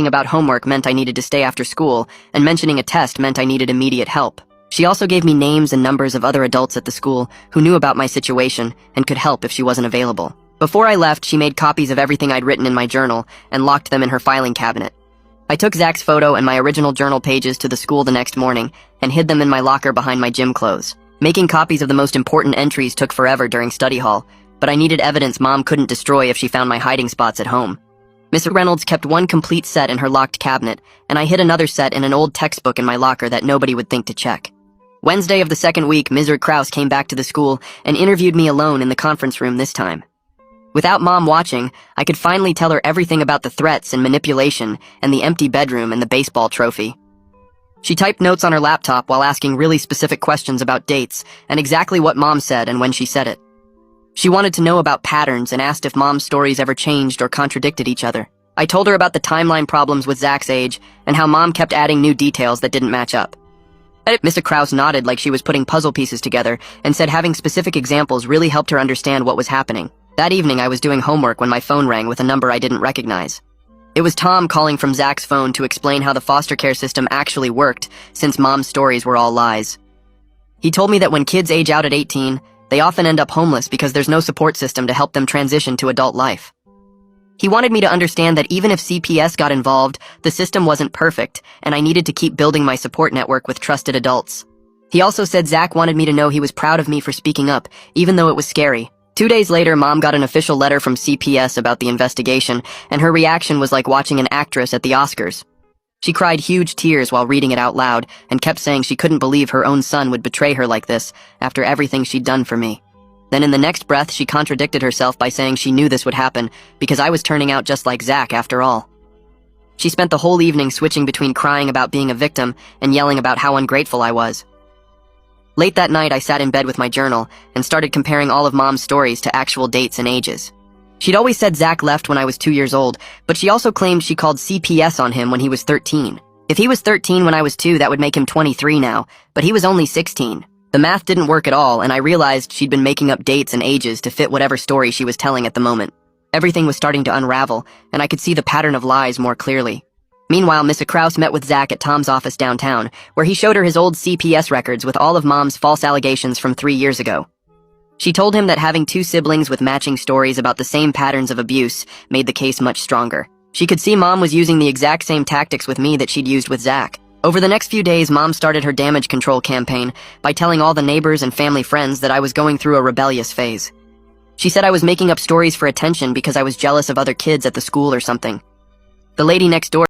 about homework meant I needed to stay after school, and mentioning a test meant I needed immediate help. She also gave me names and numbers of other adults at the school who knew about my situation and could help if she wasn't available. Before I left, she made copies of everything I'd written in my journal and locked them in her filing cabinet. I took Zach's photo and my original journal pages to the school the next morning and hid them in my locker behind my gym clothes. Making copies of the most important entries took forever during study hall, but I needed evidence Mom couldn't destroy if she found my hiding spots at home. Miss Reynolds kept one complete set in her locked cabinet, and I hid another set in an old textbook in my locker that nobody would think to check. Wednesday of the second week, Ms. Kraus came back to the school and interviewed me alone in the conference room this time. Without Mom watching, I could finally tell her everything about the threats and manipulation and the empty bedroom and the baseball trophy. She typed notes on her laptop while asking really specific questions about dates and exactly what Mom said and when she said it. She wanted to know about patterns and asked if Mom's stories ever changed or contradicted each other. I told her about the timeline problems with Zach's age and how Mom kept adding new details that didn't match up. Mrs. Kraus nodded like she was putting puzzle pieces together and said having specific examples really helped her understand what was happening. That evening, I was doing homework when my phone rang with a number I didn't recognize. It was Tom calling from Zach's phone to explain how the foster care system actually worked, since Mom's stories were all lies. He told me that when kids age out at 18, they often end up homeless because there's no support system to help them transition to adult life. He wanted me to understand that even if CPS got involved, the system wasn't perfect, and I needed to keep building my support network with trusted adults. He also said Zach wanted me to know he was proud of me for speaking up, even though it was scary. 2 days later, Mom got an official letter from CPS about the investigation, and her reaction was like watching an actress at the Oscars. She cried huge tears while reading it out loud and kept saying she couldn't believe her own son would betray her like this after everything she'd done for me. Then in the next breath, she contradicted herself by saying she knew this would happen because I was turning out just like Zach after all. She spent the whole evening switching between crying about being a victim and yelling about how ungrateful I was. Late that night, I sat in bed with my journal and started comparing all of Mom's stories to actual dates and ages. She'd always said Zach left when I was 2 years old, but she also claimed she called CPS on him when he was 13. If he was 13 when I was 2, that would make him 23 now, but he was only 16. The math didn't work at all, and I realized she'd been making up dates and ages to fit whatever story she was telling at the moment. Everything was starting to unravel, and I could see the pattern of lies more clearly. Meanwhile, Mrs. Kraus met with Zach at Tom's office downtown, where he showed her his old CPS records with all of Mom's false allegations from 3 years ago. She told him that having 2 siblings with matching stories about the same patterns of abuse made the case much stronger. She could see Mom was using the exact same tactics with me that she'd used with Zach. Over the next few days, Mom started her damage control campaign by telling all the neighbors and family friends that I was going through a rebellious phase. She said I was making up stories for attention because I was jealous of other kids at the school or something. The lady next door